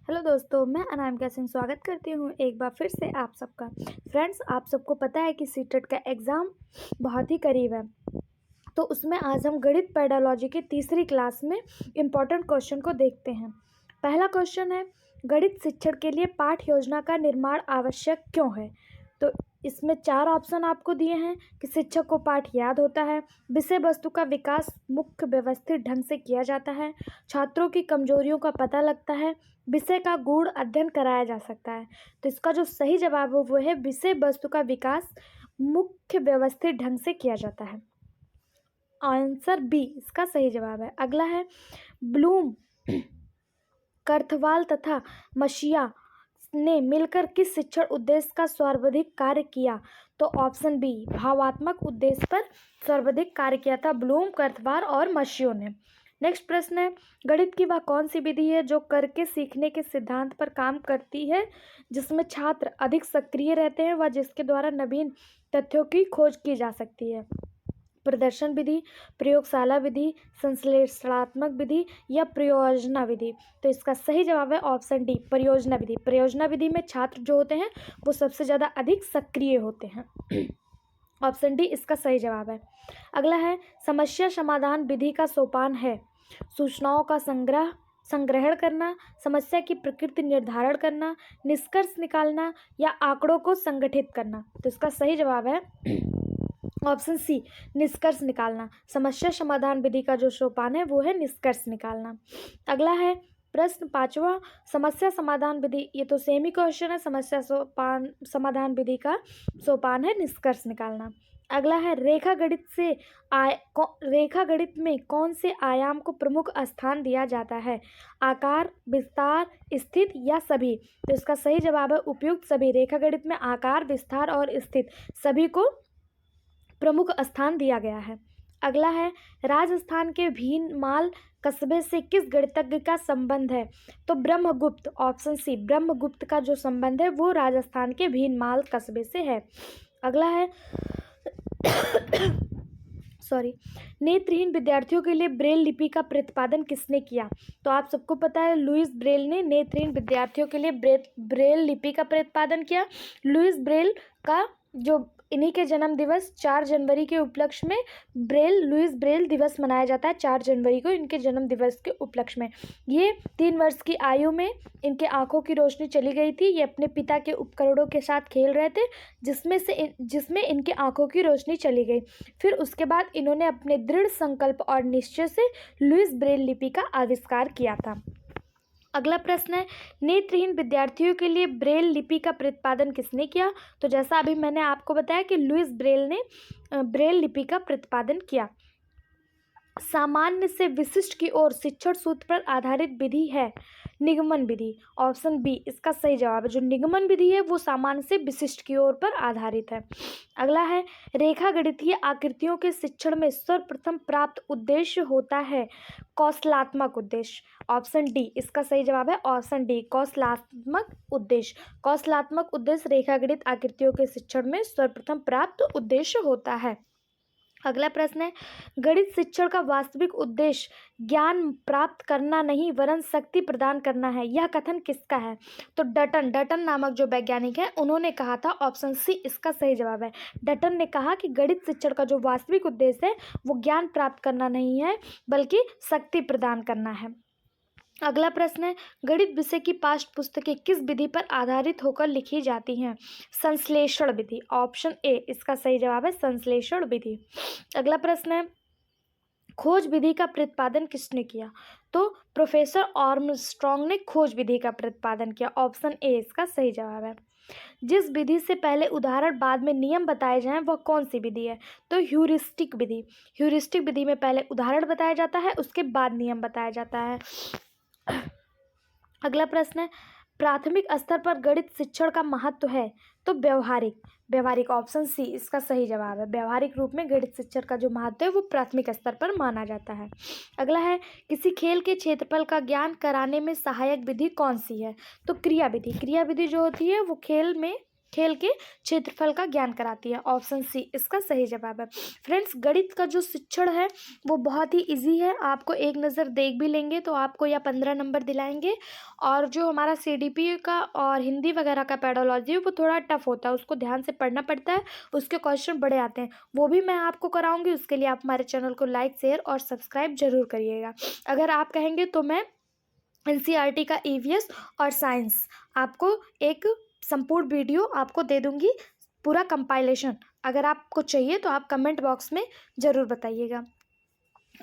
Hello दोस्तों, मैं अनामिका सिंह स्वागत करती हूँ एक बार फिर से आप सबका। फ्रेंड्स, आप सबको पता है कि सीटेट का एग्ज़ाम बहुत ही करीब है, तो उसमें आज हम गणित पेडालॉजी की तीसरी क्लास में इम्पॉर्टेंट क्वेश्चन को देखते हैं। पहला क्वेश्चन है, गणित शिक्षण के लिए पाठ योजना का निर्माण आवश्यक क्यों है। तो इसमें 4 ऑप्शन आपको दिए हैं कि शिक्षक को पाठ याद होता है, विषय वस्तु का विकास मुख्य व्यवस्थित ढंग से किया जाता है, छात्रों की कमजोरियों का पता लगता है, विषय का गूढ़ अध्ययन कराया जा सकता है। तो इसका जो सही जवाब है वो है विषय वस्तु का विकास मुख्य व्यवस्थित ढंग से किया जाता है। आंसर बी इसका सही जवाब है। अगला है, ब्लूम, कर्थवाल तथा मशिया ने मिलकर किस शिक्षण उद्देश्य का सर्वाधिक कार्य किया। तो ऑप्शन बी, भावात्मक उद्देश्य पर सर्वाधिक कार्य किया था ब्लूम, कर्थवाल और मशियो ने। नेक्स्ट प्रश्न है, गणित की वह कौन सी विधि है जो करके सीखने के सिद्धांत पर काम करती है, जिसमें छात्र अधिक सक्रिय रहते हैं व जिसके द्वारा नवीन तथ्यों की खोज की जा सकती है। प्रदर्शन विधि, प्रयोगशाला विधि, संश्लेषणात्मक विधि या प्रयोजना विधि। तो इसका सही जवाब है ऑप्शन डी, परियोजना विधि। परियोजना विधि में छात्र जो होते हैं वो सबसे ज़्यादा अधिक सक्रिय होते हैं। ऑप्शन डी इसका सही जवाब है। अगला है, समस्या समाधान विधि का सोपान है सूचनाओं का संग्रहण करना, समस्या की प्रकृति निर्धारण करना, निष्कर्ष निकालना या आंकड़ों को संगठित करना। तो इसका सही जवाब है ऑप्शन सी, निष्कर्ष निकालना। समस्या समाधान विधि का जो सोपान है वो है निष्कर्ष निकालना। अगला है प्रश्न 5वां, समस्या समाधान विधि, ये तो सेम ही क्वेश्चन है। समस्या समाधान विधि का सोपान है निष्कर्ष निकालना। अगला है, रेखा गणित में कौन से आयाम को प्रमुख स्थान दिया जाता है, आकार, विस्तार, स्थित या सभी। तो इसका सही जवाब है उपयुक्त सभी। रेखा गणित में आकार, विस्तार और स्थित सभी को प्रमुख स्थान दिया गया है। अगला है, राजस्थान के भीनमाल कस्बे से किस गणितज्ञ का संबंध है। तो ब्रह्मगुप्त, ऑप्शन सी, ब्रह्मगुप्त का जो संबंध है वो राजस्थान के भीनमाल कस्बे से है। अगला है नेत्रहीन विद्यार्थियों के लिए ब्रेल लिपि का प्रतिपादन किसने किया। तो आप सबको पता है लुईस ब्रेल ने नेत्रहीन विद्यार्थियों के लिए ब्रेल लिपि का प्रतिपादन किया। लुईस ब्रेल का जो इन्हीं के जन्म दिवस 4 जनवरी के उपलक्ष्य में लुईस ब्रेल दिवस मनाया जाता है। 4 जनवरी को इनके जन्म दिवस के उपलक्ष्य में। ये 3 वर्ष की आयु में इनके आंखों की रोशनी चली गई थी। ये अपने पिता के उपकरणों के साथ खेल रहे थे जिसमें इनके आंखों की रोशनी चली गई। फिर उसके बाद इन्होंने अपने दृढ़ संकल्प और निश्चय से लुईस ब्रेल लिपि का आविष्कार किया था। अगला प्रश्न है, नेत्रहीन विद्यार्थियों के लिए ब्रेल लिपि का प्रतिपादन किसने किया। तो जैसा अभी मैंने आपको बताया कि लुईस ब्रेल ने ब्रेल लिपि का प्रतिपादन किया। सामान्य से विशिष्ट की ओर शिक्षण सूत्र पर आधारित विधि है निगमन विधि। ऑप्शन बी इसका सही जवाब है। जो निगमन विधि है वो सामान्य से विशिष्ट की ओर पर आधारित है। अगला है, रेखा गणितीय आकृतियों के शिक्षण में सर्वप्रथम प्राप्त उद्देश्य होता है कौशलात्मक उद्देश्य। ऑप्शन डी इसका सही जवाब है। ऑप्शन डी, कौशलात्मक उद्देश्य। कौशलात्मक उद्देश्य रेखा गणित आकृतियों के शिक्षण में सर्वप्रथम प्राप्त उद्देश्य होता है। अगला प्रश्न है, गणित शिक्षण का वास्तविक उद्देश्य ज्ञान प्राप्त करना नहीं वरन शक्ति प्रदान करना है, यह कथन किसका है। तो डटन नामक जो वैज्ञानिक है उन्होंने कहा था। ऑप्शन सी इसका सही जवाब है। डटन ने कहा कि गणित शिक्षण का जो वास्तविक उद्देश्य है वो ज्ञान प्राप्त करना नहीं है बल्कि शक्ति प्रदान करना है। अगला प्रश्न है, गणित विषय की पाठ्य पुस्तकें किस विधि पर आधारित होकर लिखी जाती हैं। संश्लेषण विधि। ऑप्शन ए इसका सही जवाब है, संश्लेषण विधि। अगला प्रश्न है, खोज विधि का प्रतिपादन किसने किया। तो प्रोफेसर आर्मस्ट्रांग ने खोज विधि का प्रतिपादन किया। ऑप्शन ए इसका सही जवाब है। जिस विधि से पहले उदाहरण बाद में नियम बताए जाएं वह कौन सी विधि है। तो ह्यूरिस्टिक विधि। ह्यूरिस्टिक विधि में पहले उदाहरण बताया जाता है उसके बाद नियम बताया जाता है। अगला प्रश्न है, प्राथमिक स्तर पर गणित शिक्षण का महत्व है। तो व्यवहारिक। ऑप्शन सी इसका सही जवाब है। व्यवहारिक रूप में गणित शिक्षण का जो महत्व है वो प्राथमिक स्तर पर माना जाता है। अगला है, किसी खेल के क्षेत्रफल का ज्ञान कराने में सहायक विधि कौन सी है। तो क्रिया विधि जो होती है वो खेल में खेल के क्षेत्रफल का ज्ञान कराती है। ऑप्शन सी इसका सही जवाब है। फ्रेंड्स, गणित का जो शिक्षण है वो बहुत ही इजी है, आपको एक नज़र देख भी लेंगे तो आपको या 15 नंबर दिलाएंगे। और जो हमारा CDP का और हिंदी वगैरह का पेडोलॉजी है वो थोड़ा टफ होता है, उसको ध्यान से पढ़ना पड़ता है, उसके क्वेश्चन बड़े आते हैं, वो भी मैं आपको कराऊंगी। उसके लिए आप हमारे चैनल को लाइक, शेयर और सब्सक्राइब जरूर करिएगा। अगर आप कहेंगे तो मैं NCERT का EVS और साइंस आपको एक संपूर्ण वीडियो आपको दे दूंगी, पूरा कंपाइलेशन। अगर आपको चाहिए तो आप कमेंट बॉक्स में ज़रूर बताइएगा।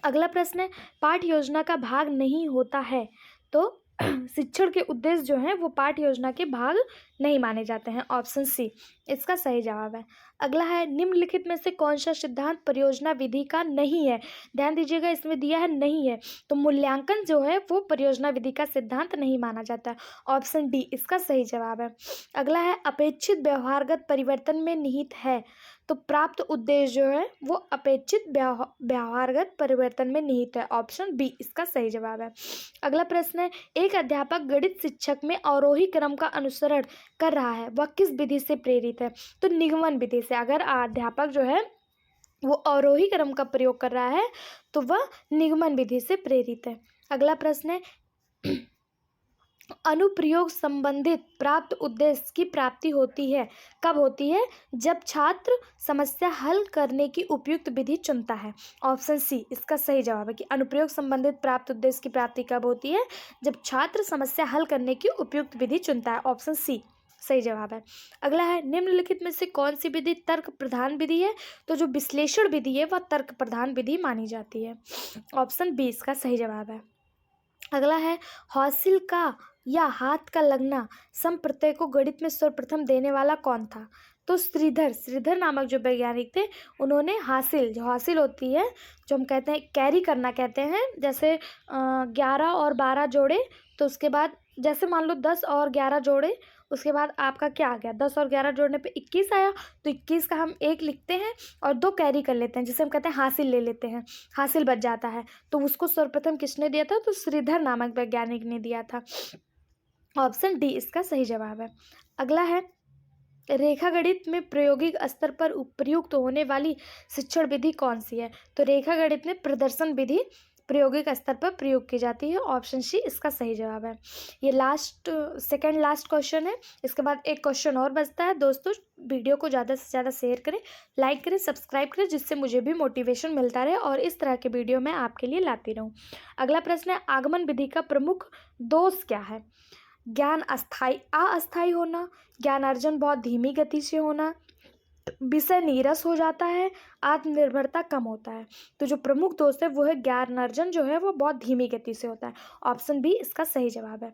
अगला प्रश्न है, पाठ्य योजना का भाग नहीं होता है तो शिक्षण के उद्देश्य जो हैं वो पाठ्य योजना के भाग नहीं माने जाते हैं। ऑप्शन सी इसका सही जवाब है। अगला है, निम्नलिखित में से कौन सा सिद्धांत परियोजना विधि का नहीं है। ध्यान दीजिएगा, इसमें दिया है नहीं है, तो मूल्यांकन जो है वो परियोजना विधि का सिद्धांत नहीं माना जाता। ऑप्शन डी इसका सही जवाब है। अगला है, अपेक्षित व्यवहारगत परिवर्तन में निहित है, तो प्राप्त उद्देश्य जो है वो अपेक्षित व्यवहारगत परिवर्तन में निहित है। ऑप्शन बी इसका सही जवाब है। अगला प्रश्न है, एक अध्यापक गणित शिक्षक में अवरोही क्रम का अनुसरण कर रहा है, वह किस विधि से प्रेरित है। तो निगमन विधि से। अगर अध्यापक जो है वो अवरोही क्रम का प्रयोग कर रहा है तो वह निगमन विधि से प्रेरित है। अगला प्रश्न है, अनुप्रयोग संबंधित प्राप्त उद्देश्य की प्राप्ति होती है, कब होती है। जब छात्र समस्या हल करने की उपयुक्त विधि चुनता है। ऑप्शन सी इसका सही जवाब है कि अनुप्रयोग संबंधित प्राप्त उद्देश्य की प्राप्ति कब होती है, जब छात्र समस्या हल करने की उपयुक्त विधि चुनता है। ऑप्शन सी सही जवाब है। अगला है, निम्नलिखित में से कौन सी विधि तर्क प्रधान विधि है। तो जो विश्लेषण विधि है वह तर्क प्रधान विधि मानी जाती है। ऑप्शन बी इसका सही जवाब है। अगला है, हासिल का या हाथ का लगना सम प्रत्यय को गणित में सर्वप्रथम देने वाला कौन था। तो श्रीधर नामक जो वैज्ञानिक थे, उन्होंने हासिल, जो हासिल होती है, जो हम कहते हैं कैरी करना कहते हैं, जैसे 11 और 12 जोड़े, तो उसके बाद जैसे मान लो 10 और 11 जोड़े, उसके बाद आपका क्या आ गया, 10 और 11 जोड़ने पे 21 आया, तो 21 का हम 1 लिखते हैं और 2 कैरी कर लेते हैं, जिसे हम कहते हैं हासिल ले लेते हैं, हासिल बच जाता है। तो उसको सर्वप्रथम किसने दिया था, तो श्रीधर नामक वैज्ञानिक ने दिया था। ऑप्शन डी इसका सही जवाब है। अगला है, रेखा गणित में प्रायोगिक स्तर पर प्रयुक्त होने वाली शिक्षण विधि कौन सी है। तो रेखा गणित में प्रदर्शन विधि प्रायोगिक स्तर पर प्रयोग की जाती है। ऑप्शन सी इसका सही जवाब है। ये सेकंड लास्ट क्वेश्चन है, इसके बाद एक क्वेश्चन और बचता है। दोस्तों, वीडियो को ज़्यादा से ज़्यादा शेयर करें, लाइक करें, सब्सक्राइब करें, जिससे मुझे भी मोटिवेशन मिलता रहे और इस तरह के वीडियो मैं आपके लिए लाती रहूँ। अगला प्रश्न है, आगमन विधि का प्रमुख दोष क्या है। ज्ञान अस्थायी होना, ज्ञान अर्जन बहुत धीमी गति से होना, विषय नीरस हो जाता है, आत्मनिर्भरता कम होता है। तो जो प्रमुख दोष है वो है ज्ञान अर्जन जो है वो बहुत धीमी गति से होता है। ऑप्शन बी इसका सही जवाब है।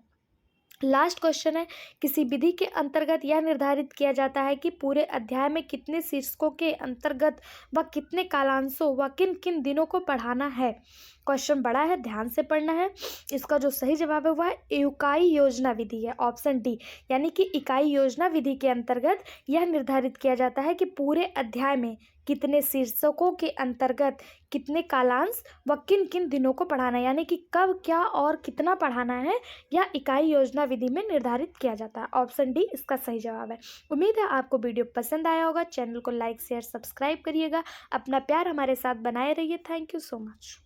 लास्ट क्वेश्चन है, किसी विधि के अंतर्गत यह निर्धारित किया जाता है कि पूरे अध्याय में कितने शीर्षकों के अंतर्गत व कितने कालांशों व किन किन दिनों को पढ़ाना है। क्वेश्चन बड़ा है, ध्यान से पढ़ना है। इसका जो सही जवाब है वह इकाई योजना विधि है। ऑप्शन डी, यानी कि इकाई योजना विधि के अंतर्गत यह निर्धारित किया जाता है कि पूरे अध्याय में कितने शीर्षकों के अंतर्गत कितने कालांश व किन किन दिनों को पढ़ाना है, यानी कि कब, क्या और कितना पढ़ाना है, यह इकाई योजना विधि में निर्धारित किया जाता है। ऑप्शन डी इसका सही जवाब है। उम्मीद है आपको वीडियो पसंद आया होगा। चैनल को लाइक, शेयर, सब्सक्राइब करिएगा। अपना प्यार हमारे साथ बनाए रहिए। Thank you so much.